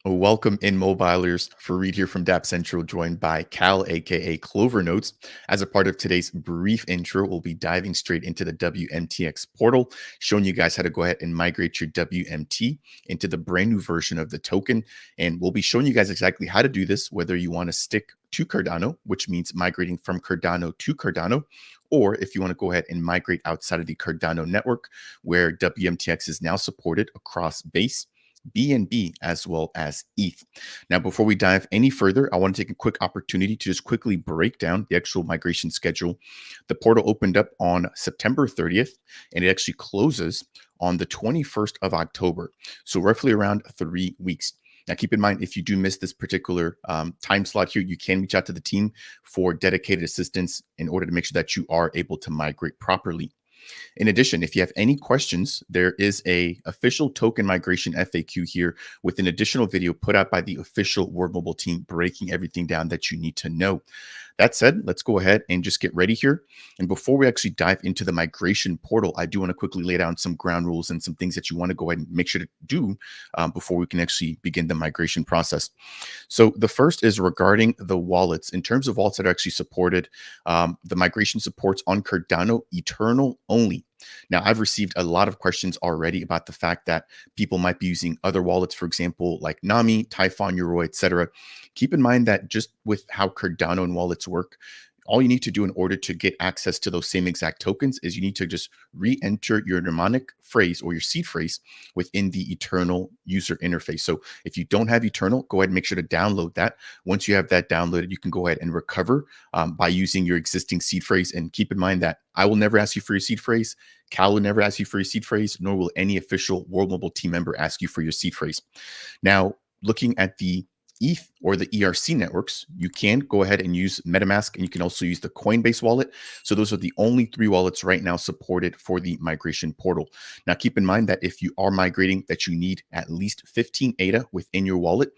Welcome in mobilers. Fareed here from Dapp Central, joined by Cal, aka Clover Notes. As a part of today's brief intro, we'll be diving straight into the WMTx portal, showing you guys how to go ahead and migrate your WMT into the brand new version of the token. And we'll be showing you guys exactly how to do this, whether you want to stick to Cardano, which means migrating from Cardano to Cardano, or if you want to go ahead and migrate outside of the Cardano network, where WMTx is now supported across Base, BNB, as well as ETH. Now, before we dive any further, I want to take a quick opportunity to just quickly break down the actual migration schedule. The portal opened up on September 30th, and it actually closes on the 21st of October. So roughly around 3 weeks. Now, keep in mind, if you do miss this particular time slot here, you can reach out to the team for dedicated assistance in order to make sure that you are able to migrate properly. In addition, if you have any questions, there is a official token migration FAQ here with an additional video put out by the official Word Mobile team breaking everything down that you need to know. That said, let's go ahead and just get ready here. And before we actually dive into the migration portal, I do want to quickly lay down some ground rules and some things that you want to go ahead and make sure to do before we can actually begin the migration process. So the first is regarding the wallets. In terms of wallets that are actually supported, the migration supports on Cardano Eternal only. Now, I've received a lot of questions already about the fact that people might be using other wallets, for example, like Nami, Typhon, Yoroi, etc. Keep in mind that just with how Cardano and wallets work, all you need to do in order to get access to those same exact tokens is you need to just re-enter your mnemonic phrase or your seed phrase within the Eternal user interface. So if you don't have Eternal, go ahead and make sure to download that. Once you have that downloaded, you can go ahead and recover by using your existing seed phrase. And keep in mind that I will never ask you for your seed phrase. Cal will never ask you for your seed phrase, nor will any official World Mobile team member ask you for your seed phrase. Now, looking at the ETH or the ERC networks, you can go ahead and use MetaMask, and you can also use the Coinbase wallet. So those are the only 3 wallets right now supported for the migration portal. Now, keep in mind that if you are migrating, that you need at least 15 ADA within your wallet.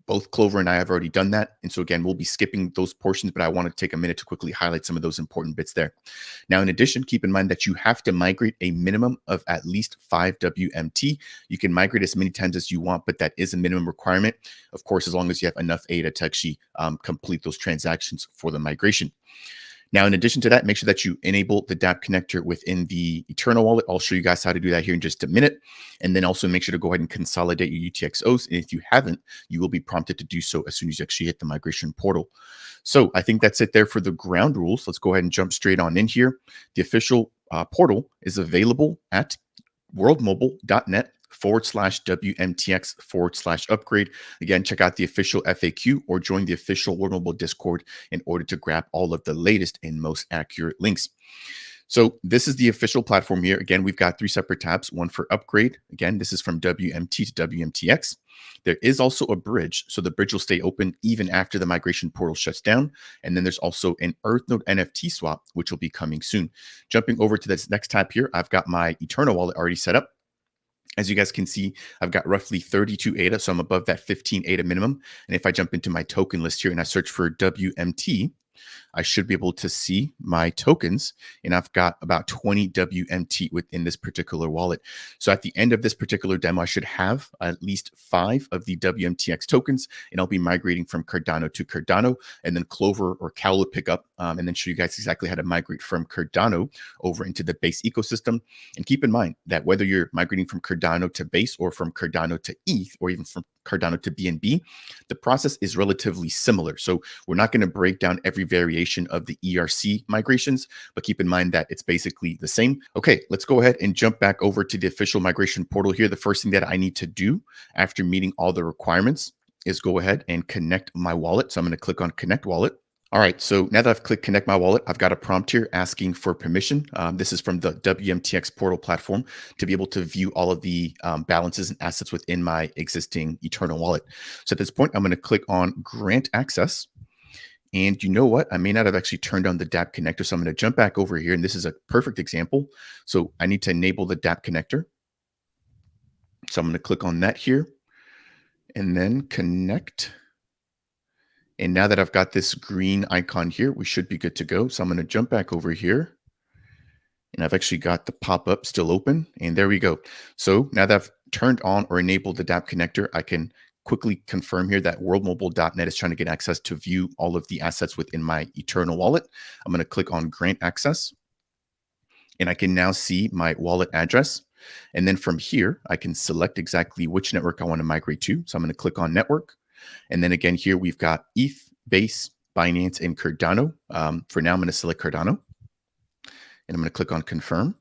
Both Clover and I have already done that. And so again, we'll be skipping those portions, but I want to take a minute to quickly highlight some of those important bits there. Now, in addition, keep in mind that you have to migrate a minimum of at least 5 WMT. You can migrate as many times as you want, but that is a minimum requirement. Of course, as long as you have enough ADA to actually complete those transactions for the migration. Now, in addition to that, make sure that you enable the dApp connector within the Eternal wallet. I'll show you guys how to do that here in just a minute. And then also make sure to go ahead and consolidate your UTXOs. And if you haven't, you will be prompted to do so as soon as you actually hit the migration portal. So I think that's it there for the ground rules. Let's go ahead and jump straight on in here. The official portal is available at worldmobile.net/WMTx/upgrade. Again, check out the official FAQ or join the official World Mobile Discord in order to grab all of the latest and most accurate links. So this is the official platform here. Again, we've got 3 separate tabs, one for upgrade. Again, this is from WMT to WMTx. There is also a bridge, so the bridge will stay open even after the migration portal shuts down. And then there's also an EarthNode NFT swap, which will be coming soon. Jumping over to this next tab here, I've got my Eternal wallet already set up. As you guys can see, I've got roughly 32 ADA, so I'm above that 15 ADA minimum. And if I jump into my token list here and I search for WMT, I should be able to see my tokens, and I've got about 20 WMT within this particular wallet. So at the end of this particular demo, I should have at least 5 of the WMTx tokens, and I'll be migrating from Cardano to Cardano, and then Clover or Cal will pick up and then show you guys exactly how to migrate from Cardano over into the Base ecosystem. And keep in mind that whether you're migrating from Cardano to Base or from Cardano to ETH or even from Cardano to BNB, the process is relatively similar. So we're not going to break down every variation of the ERC migrations, but keep in mind that it's basically the same. Okay, let's go ahead and jump back over to the official migration portal here. The first thing that I need to do after meeting all the requirements is go ahead and connect my wallet. So I'm going to click on Connect Wallet. All right, so now that I've clicked Connect My Wallet, I've got a prompt here asking for permission. This is from the WMTx portal platform to be able to view all of the balances and assets within my existing Eternal wallet. So at this point, I'm going to click on Grant Access. And you know what? I may not have actually turned on the dApp connector, so I'm going to jump back over here, and this is a perfect example. So I need to enable the dApp connector. So I'm going to click on that here, and then connect. And now that I've got this green icon here, we should be good to go. So I'm going to jump back over here. And I've actually got the pop-up still open. And there we go. So now that I've turned on or enabled the dApp connector, I can quickly confirm here that worldmobile.net is trying to get access to view all of the assets within my Eternal wallet. I'm going to click on grant access, and I can now see my wallet address. And then from here, I can select exactly which network I want to migrate to. So I'm going to click on network. And then again, here we've got ETH, Base, Binance, and Cardano. For now, I'm going to select Cardano, and I'm going to click on confirm.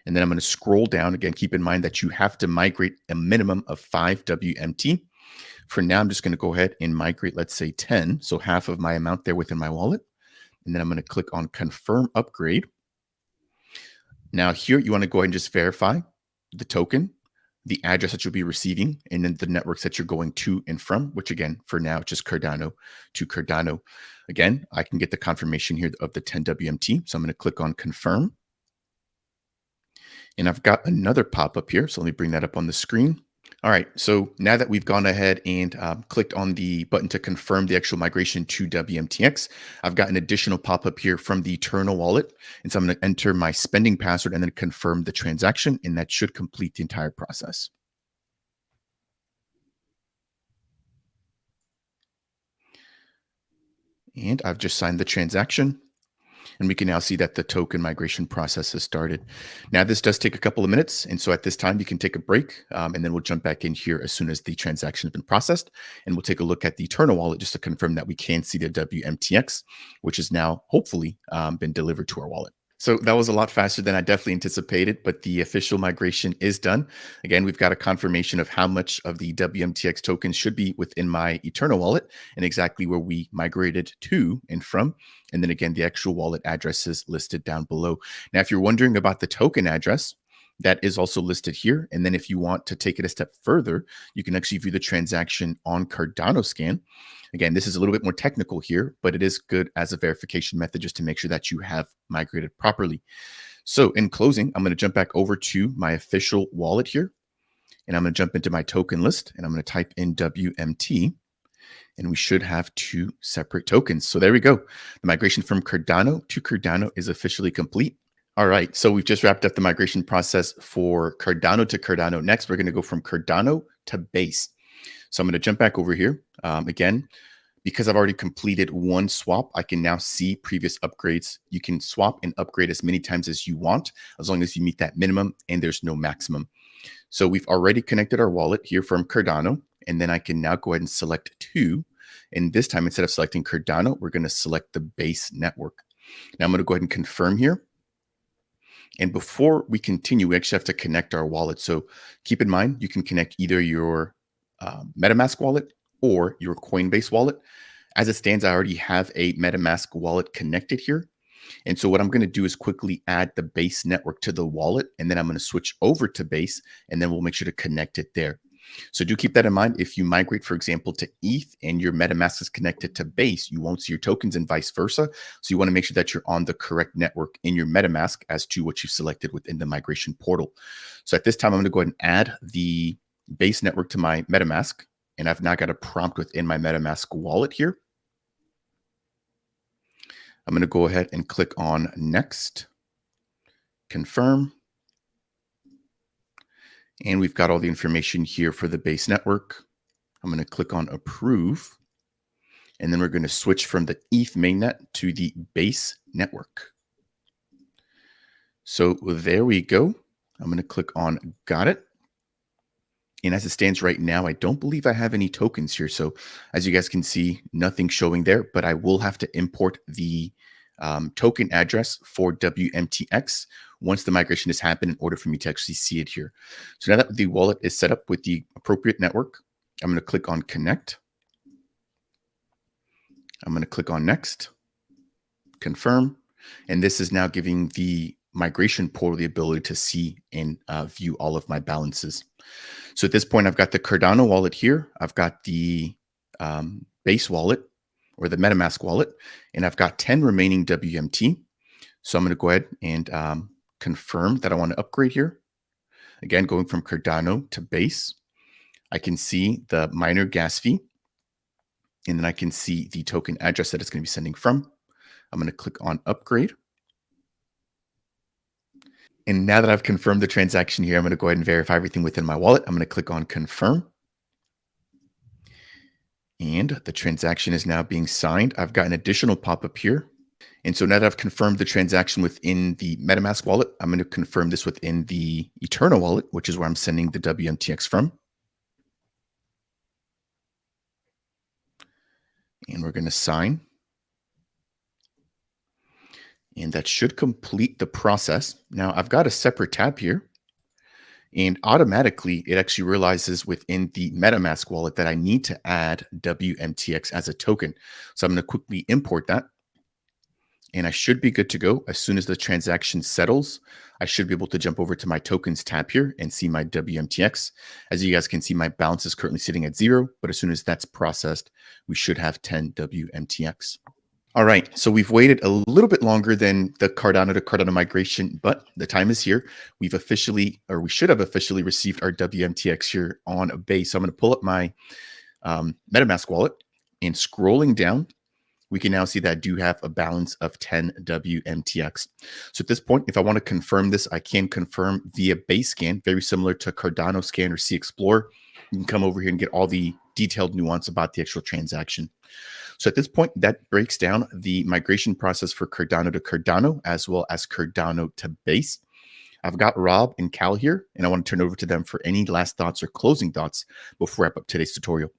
And then I'm going to scroll down. Again, keep in mind that you have to migrate a minimum of 5 WMT. For now, I'm just going to go ahead and migrate, let's say 10. So half of my amount there within my wallet. And then I'm going to click on confirm upgrade. Now here, you want to go ahead and just verify the token, the address that you'll be receiving, and then the networks that you're going to and from, which again, for now, just Cardano to Cardano. Again, I can get the confirmation here of the 10 WMT. So I'm going to click on confirm. And I've got another pop-up here. So let me bring that up on the screen. All right, so now that we've gone ahead and clicked on the button to confirm the actual migration to WMTx, I've got an additional pop-up here from the Eternal wallet. And so I'm going to enter my spending password and then confirm the transaction, and that should complete the entire process. And I've just signed the transaction. And we can now see that the token migration process has started. Now, this does take a couple of minutes. And so at this time, you can take a break, and then we'll jump back in here as soon as the transaction has been processed. And we'll take a look at the Eternal wallet just to confirm that we can see the WMTX, which has now hopefully been delivered to our wallet. So that was a lot faster than I definitely anticipated, but the official migration is done. Again, we've got a confirmation of how much of the WMTX token should be within my Eternal wallet and exactly where we migrated to and from. And then again, the actual wallet address is listed down below. Now, if you're wondering about the token address, that is also listed here. And then if you want to take it a step further, you can actually view the transaction on Cardano Scan. Again, this is a little bit more technical here, but it is good as a verification method just to make sure that you have migrated properly. So in closing, I'm going to jump back over to my official wallet here, and I'm going to jump into my token list, and I'm going to type in WMT, and we should have two separate tokens. So there we go. The migration from Cardano to Cardano is officially complete. All right, so we've just wrapped up the migration process for Cardano to Cardano. Next, we're going to go from Cardano to Base. So I'm going to jump back over here. Again, because I've already completed one swap, I can now see previous upgrades. You can swap and upgrade as many times as you want, as long as you meet that minimum and there's no maximum. So we've already connected our wallet here from Cardano, and then I can now go ahead and select two. And this time, instead of selecting Cardano, we're going to select the Base network. Now I'm going to go ahead and confirm here. And before we continue, we actually have to connect our wallet. So keep in mind, you can connect either your MetaMask wallet or your Coinbase wallet. As it stands, I already have a MetaMask wallet connected here. And so what I'm going to do is quickly add the Base network to the wallet, and then I'm going to switch over to Base, and then we'll make sure to connect it there. So do keep that in mind. If you migrate, for example, to ETH and your MetaMask is connected to Base, you won't see your tokens and vice versa. So you want to make sure that you're on the correct network in your MetaMask as to what you've selected within the migration portal. So at this time, I'm going to go ahead and add the Base network to my MetaMask, and I've now got a prompt within my MetaMask wallet here. I'm going to go ahead and click on next, confirm. And we've got all the information here for the Base network. I'm going to click on approve. And then we're going to switch from the ETH mainnet to the Base network. So there we go. I'm going to click on got it. And as it stands right now, I don't believe I have any tokens here. So as you guys can see, nothing showing there, but I will have to import the token address for WMTX once the migration has happened in order for me to actually see it here. So now that the wallet is set up with the appropriate network, I'm going to click on connect. I'm going to click on next, confirm. And this is now giving the migration portal the ability to see and view all of my balances. So at this point, I've got the Cardano wallet here. I've got the Base wallet or the MetaMask wallet, and I've got 10 remaining WMT. So I'm going to go ahead and confirm that I want to upgrade here. Again, going from Cardano to Base, I can see the miner gas fee, and then I can see the token address that it's going to be sending from. I'm going to click on upgrade. And now that I've confirmed the transaction here, I'm going to go ahead and verify everything within my wallet. I'm going to click on confirm. And the transaction is now being signed. I've got an additional pop-up here. And so now that I've confirmed the transaction within the MetaMask wallet, I'm going to confirm this within the Eternal wallet, which is where I'm sending the WMTX from. And we're going to sign. And that should complete the process. Now I've got a separate tab here. And automatically, it actually realizes within the MetaMask wallet that I need to add WMTX as a token. So I'm going to quickly import that. And I should be good to go. As soon as the transaction settles, I should be able to jump over to my tokens tab here and see my WMTX. As you guys can see, my balance is currently sitting at 0, but as soon as that's processed, we should have 10 WMTX. All right, so we've waited a little bit longer than the Cardano to Cardano migration, but the time is here. We've officially, or we should have officially received our WMTX here on a base. So I'm going to pull up my MetaMask wallet, and scrolling down, we can now see that I do have a balance of 10 WMTX. So at this point, if I want to confirm this, I can confirm via base scan, very similar to Cardano scan or C Explorer. You can come over here and get all the detailed nuance about the actual transaction. So at this point, that breaks down the migration process for Cardano to Cardano, as well as Cardano to base. I've got Rob and Cal here, and I want to turn over to them for any last thoughts or closing thoughts before we wrap up today's tutorial.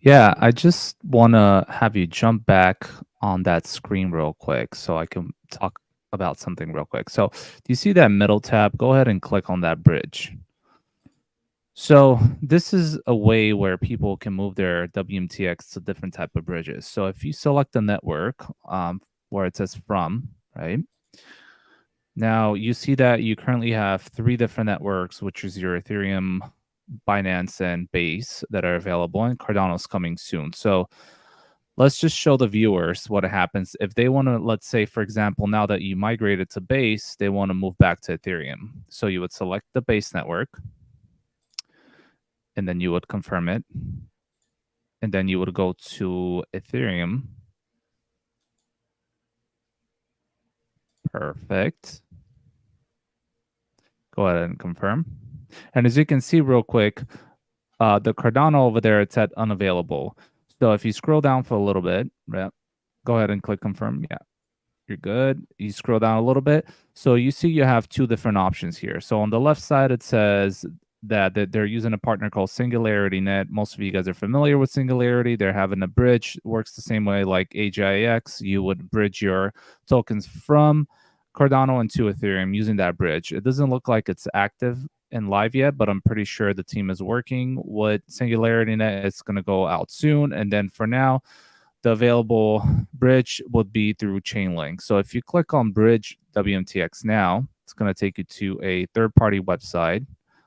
Yeah, I just want to have you jump back on that screen real quick so I can talk about something real quick. So, do you see that middle tab? Go ahead and click on that bridge. So, this is a way where people can move their WMTX to different type of bridges. So, if you select the network where it says from, right? Now, you see that you currently have 3 different networks, which is your Ethereum, Binance, and Base that are available, and Cardano's coming soon. So let's just show the viewers what happens if they want to, let's say, for example, now that you migrated to Base, they want to move back to Ethereum. So you would select the Base network, and then you would confirm it. And then you would go to Ethereum. Perfect. Go ahead and confirm. And as you can see real quick, the Cardano over there, it's at unavailable. So if you scroll down for a little bit, yeah, go ahead and click confirm. Yeah, you're good. You scroll down a little bit. So you see you have 2 different options here. So on the left side, it says that they're using a partner called Singularity Net. Most of you guys are familiar with Singularity. They're having a bridge. It works the same way like AGIX. You would bridge your tokens from Cardano into Ethereum using that bridge. It doesn't look like it's active and live yet, but I'm pretty sure the team is working with Singularity Net. It's going to go out soon. And then for now, the available bridge would be through Chainlink. So if you click on Bridge WMTX now, it's going to take you to a third-party website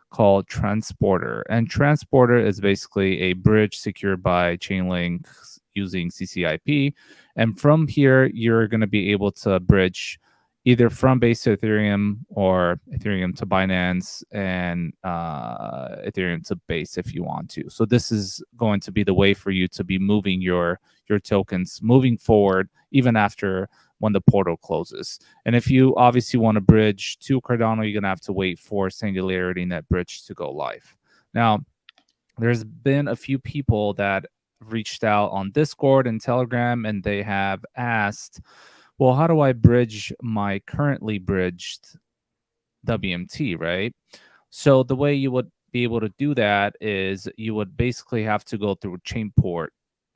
called Transporter. And Transporter is basically a bridge secured by Chainlink using CCIP. And from here, you're going to be able to bridge either from Base to Ethereum or Ethereum to Binance and Ethereum to Base if you want to. So this is going to be the way for you to be moving your tokens moving forward, even after when the portal closes. And if you obviously want to bridge to Cardano, you're going to have to wait for Singularity Net Bridge to go live. Now, there's been a few people that reached out on Discord and Telegram, and they have asked, well, how do I bridge my currently bridged WMT, right? So the way you would be able to do that is you would basically have to go through Chainport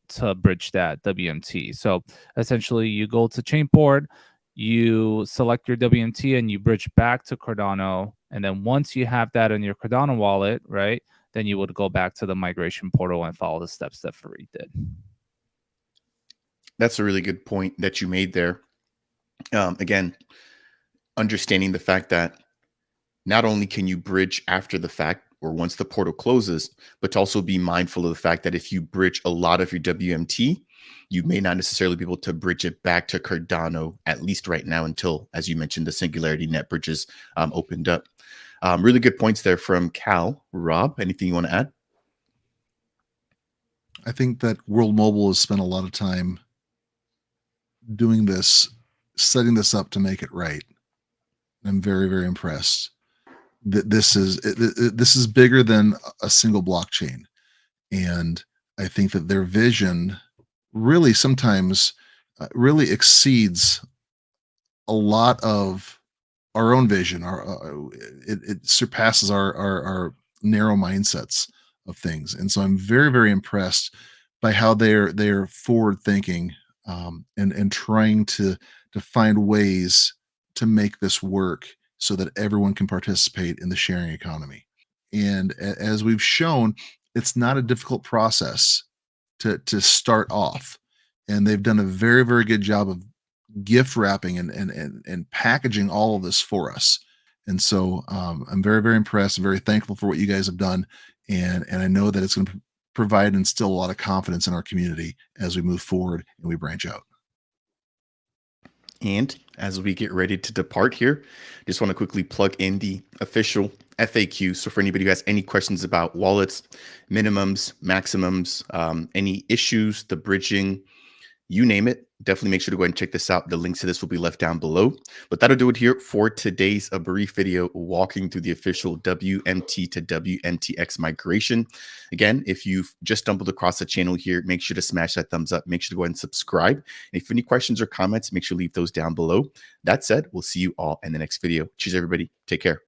to bridge that WMT. So essentially, you go to Chainport, you select your WMT, and you bridge back to Cardano. And then once you have that in your Cardano wallet, right, then you would go back to the migration portal and follow the steps that Fareed did. That's a really good point that you made there. Again, understanding the fact that not only can you bridge after the fact or once the portal closes, but to also be mindful of the fact that if you bridge a lot of your WMT, you may not necessarily be able to bridge it back to Cardano, at least right now, until, as you mentioned, the Singularity Net bridges opened up. Really good points there from Cal. Rob, anything you want to add? I think that World Mobile has spent a lot of time doing this, setting this up to make it right. I'm very, very impressed. This is bigger than a single blockchain, and I think that their vision really sometimes really exceeds a lot of our own vision. It surpasses our narrow mindsets of things, and so I'm very, very impressed by how they're forward thinking, and trying to find ways to make this work so that everyone can participate in the sharing economy. And as we've shown, it's not a difficult process to start off, and they've done a very, very good job of gift wrapping and packaging all of this for us. And so I'm very, very impressed. I'm very thankful for what you guys have done, and I know that it's going to provide and instill a lot of confidence in our community as we move forward and we branch out. And as we get ready to depart here, just want to quickly plug in the official FAQ. So for anybody who has any questions about wallets, minimums, maximums, any issues, the bridging, you name it, definitely make sure to go ahead and check this out. The links to this will be left down below. But that'll do it here for today's brief video walking through the official WMT to WMTx migration. Again, if you've just stumbled across the channel here, make sure to smash that thumbs up. Make sure to go ahead and subscribe. And if any questions or comments, make sure to leave those down below. That said, we'll see you all in the next video. Cheers, everybody. Take care.